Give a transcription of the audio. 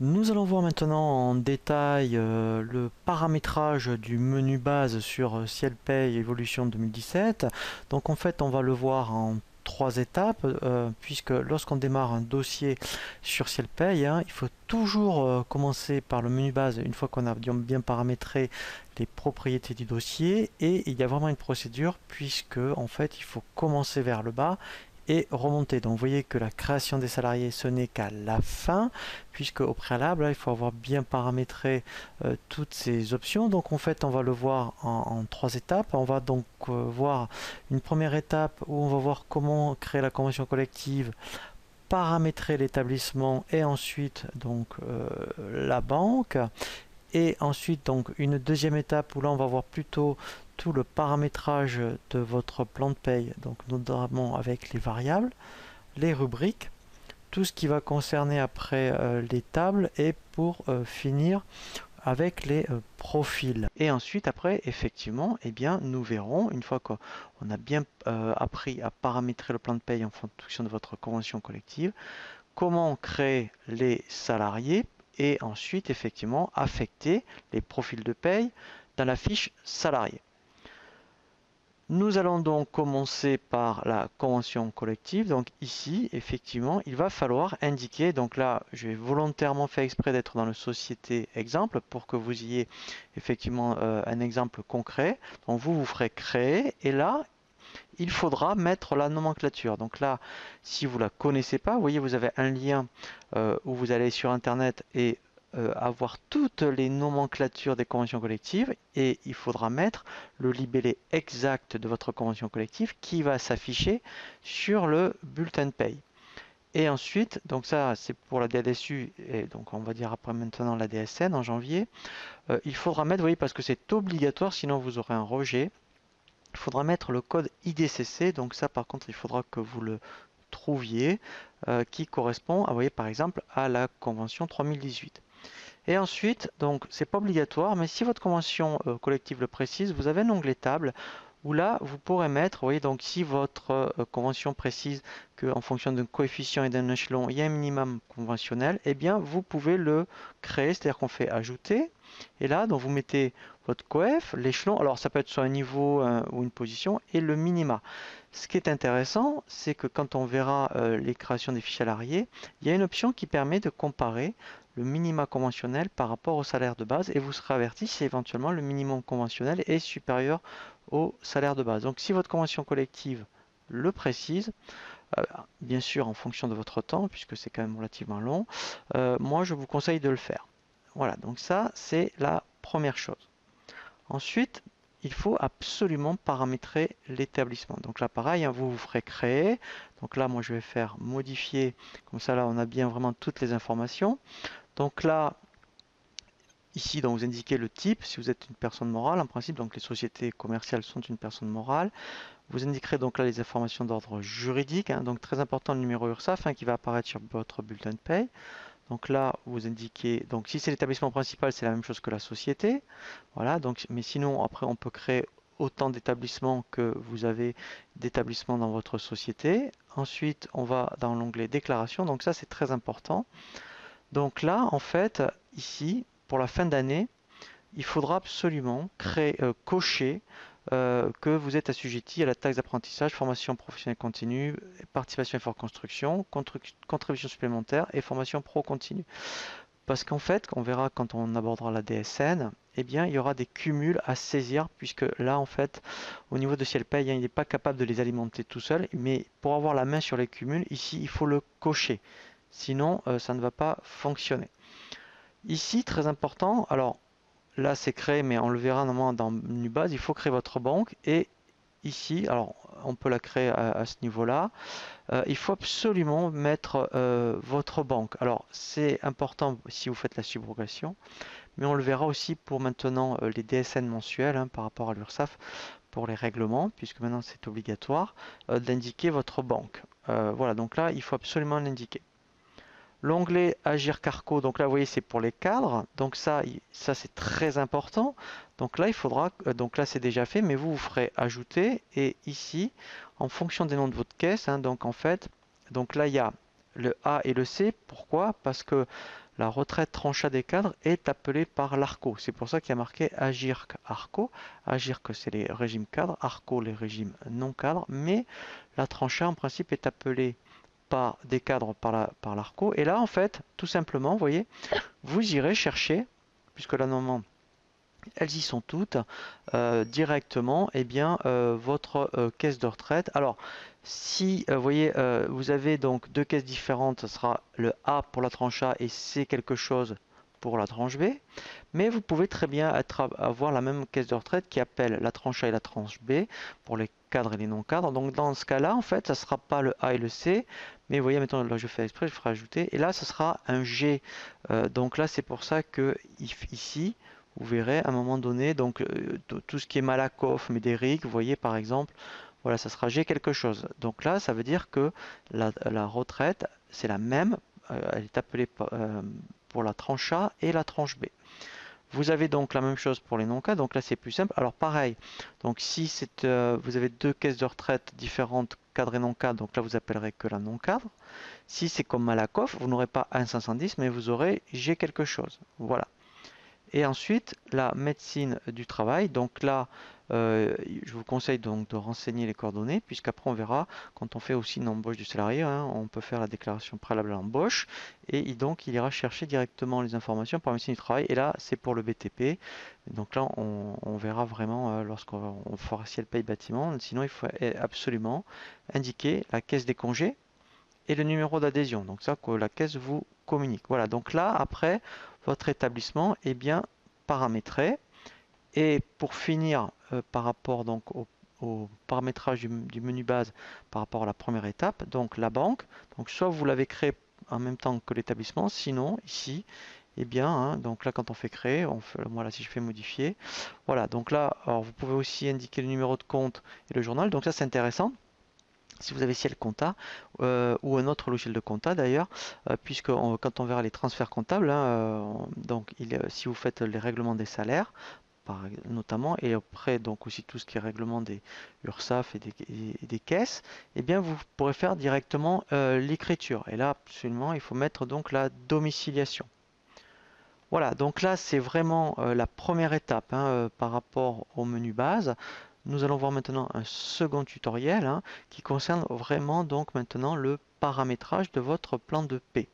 Nous allons voir maintenant en détail le paramétrage du menu base sur Ciel Pay Evolution 2017. Donc en fait on va le voir en trois étapes puisque lorsqu'on démarre un dossier sur Ciel Pay, il faut toujours commencer par le menu base une fois qu'on a bien paramétré les propriétés du dossier, et il y a vraiment une procédure puisque en fait il faut commencer vers le bas et remonter. Donc vous voyez que la création des salariés, ce n'est qu'à la fin, puisque au préalable, il faut avoir bien paramétré toutes ces options. Donc en fait, on va le voir en trois étapes. On va donc voir une première étape où on va voir comment créer la convention collective, paramétrer l'établissement et ensuite donc la banque. Et ensuite, donc, une deuxième étape où là, on va voir plutôt tout le paramétrage de votre plan de paye, donc notamment avec les variables, les rubriques, tout ce qui va concerner après les tables, et pour finir avec les profils. Et ensuite, après, effectivement, eh bien, nous verrons, une fois qu'on a bien appris à paramétrer le plan de paye en fonction de votre convention collective, comment créer les salariés et ensuite effectivement affecter les profils de paye dans la fiche salarié. Nous allons donc commencer par la convention collective. Donc ici, effectivement, il va falloir indiquer, donc là, je vais volontairement faire exprès d'être dans le société exemple pour que vous ayez effectivement un exemple concret. Donc vous ferez créer, et là, il faudra mettre la nomenclature. Donc là, si vous ne la connaissez pas, vous voyez, vous avez un lien où vous allez sur Internet et avoir toutes les nomenclatures des conventions collectives, et il faudra mettre le libellé exact de votre convention collective qui va s'afficher sur le bulletin de paye. Et ensuite, donc ça c'est pour la DLSU, et donc on va dire après maintenant la DSN en janvier, il faudra mettre, vous voyez, parce que c'est obligatoire, sinon vous aurez un rejet, il faudra mettre le code IDCC. Donc ça par contre il faudra que vous le trouviez, qui correspond à, vous voyez, par exemple à la convention 3018. Et ensuite, donc c'est pas obligatoire, mais si votre convention collective le précise, vous avez un onglet table où là vous pourrez mettre, vous voyez, donc si votre convention précise qu'en fonction d'un coefficient et d'un échelon, il y a un minimum conventionnel, eh bien vous pouvez le créer, c'est-à-dire qu'on fait ajouter, et là donc vous mettez votre coef, l'échelon, alors ça peut être soit un niveau ou une position, et le minima. Ce qui est intéressant, c'est que quand on verra les créations des fiches salariés, il y a une option qui permet de comparer le minima conventionnel par rapport au salaire de base, et vous serez averti si éventuellement le minimum conventionnel est supérieur au salaire de base. Donc si votre convention collective le précise, bien sûr en fonction de votre temps, puisque c'est quand même relativement long, moi je vous conseille de le faire. Voilà, donc ça c'est la première chose. Ensuite, il faut absolument paramétrer l'établissement. Donc là, pareil, vous vous ferez créer. Donc là, moi, je vais faire modifier. Comme ça, là, on a bien vraiment toutes les informations. Donc là, ici, donc, vous indiquez le type, si vous êtes une personne morale, en principe, donc les sociétés commerciales sont une personne morale. Vous indiquerez donc là les informations d'ordre juridique, donc très important, le numéro URSSAF qui va apparaître sur votre bulletin de paye. Donc là, vous indiquez, donc si c'est l'établissement principal, c'est la même chose que la société. Voilà, donc, mais sinon, après, on peut créer autant d'établissements que vous avez d'établissements dans votre société. Ensuite, on va dans l'onglet déclaration, donc ça, c'est très important. Donc là, en fait, ici, pour la fin d'année, il faudra absolument cocher que vous êtes assujetti à la taxe d'apprentissage, formation professionnelle continue, participation effort construction, contribution supplémentaire et formation pro continue. Parce qu'en fait, on verra quand on abordera la DSN, eh bien, il y aura des cumuls à saisir, puisque là, en fait, au niveau de Cielpay, il n'est pas capable de les alimenter tout seul, mais pour avoir la main sur les cumuls, ici, il faut le cocher. Sinon, ça ne va pas fonctionner. Ici, très important, alors là c'est créé, mais on le verra normalement dans le menu base, il faut créer votre banque, et ici, alors on peut la créer à ce niveau-là, il faut absolument mettre votre banque. Alors c'est important si vous faites la subrogation, mais on le verra aussi pour maintenant les DSN mensuels par rapport à l'URSSAF, pour les règlements, puisque maintenant c'est obligatoire d'indiquer votre banque. Voilà, donc là il faut absolument l'indiquer. L'onglet Agir Carco, donc là vous voyez c'est pour les cadres, donc ça c'est très important. Donc là il faudra, donc là c'est déjà fait, mais vous ferez ajouter, et ici en fonction des noms de votre caisse, donc en fait, donc là il y a le A et le C. Pourquoi? Parce que la retraite trancha des cadres est appelée par l'ARCO. C'est pour ça qu'il y a marqué AGIRC ARCO. AGIRC, c'est les régimes cadres, ARCO, les régimes non cadres, mais la trancha, en principe, est appelée par des cadres par l'ARCO. Et là, en fait, tout simplement, vous voyez, vous irez chercher, puisque là, normalement, elles y sont toutes, directement, eh bien, votre caisse de retraite. Alors, si vous voyez, vous avez donc deux caisses différentes, ce sera le A pour la tranche A et C quelque chose pour la tranche B. Mais vous pouvez très bien avoir la même caisse de retraite qui appelle la tranche A et la tranche B pour les cadres et les non-cadres. Donc dans ce cas-là, en fait, ça ne sera pas le A et le C, mais vous voyez, maintenant là je fais exprès, je ferai ajouter, et là ce sera un G. Donc là c'est pour ça que ici, vous verrez à un moment donné, donc tout ce qui est Malakoff, Médéric, vous voyez par exemple, voilà, ça sera G quelque chose. Donc là, ça veut dire que la retraite, c'est la même, elle est appelée pour la tranche A et la tranche B. Vous avez donc la même chose pour les non-cadres, donc là c'est plus simple. Alors pareil, donc si vous avez deux caisses de retraite différentes, cadre et non-cadre, donc là vous appellerez que la non-cadre. Si c'est comme Malakoff, vous n'aurez pas un 510, mais vous aurez G quelque chose. Voilà. Et ensuite, la médecine du travail. Donc là, je vous conseille donc de renseigner les coordonnées, puisqu'après on verra, quand on fait aussi une embauche du salarié, hein, on peut faire la déclaration préalable à l'embauche, et donc il ira chercher directement les informations pour la médecine du travail. Et là, c'est pour le BTP. Donc là, on verra vraiment lorsqu'on fera ciel paye bâtiment. Sinon, il faut absolument indiquer la caisse des congés et le numéro d'adhésion. Donc ça que la caisse vous communique. Voilà, donc là, après, votre établissement est bien paramétré. Et pour finir, par rapport donc au paramétrage du menu base par rapport à la première étape, donc la banque, donc soit vous l'avez créé en même temps que l'établissement, sinon ici, eh bien, hein, donc là quand on fait créer, voilà, si je fais modifier, voilà, donc là, alors vous pouvez aussi indiquer le numéro de compte et le journal, donc ça c'est intéressant si vous avez Ciel Compta ou un autre logiciel de compta d'ailleurs, puisque quand on verra les transferts comptables, hein, donc si vous faites les règlements des salaires, notamment, et après donc aussi tout ce qui est règlement des URSSAF et des caisses, eh bien vous pourrez faire directement l'écriture. Et là, absolument, il faut mettre donc la domiciliation. Voilà, donc là c'est vraiment la première étape hein, par rapport au menu base. Nous allons voir maintenant un second tutoriel hein, qui concerne vraiment donc maintenant le paramétrage de votre plan de paie.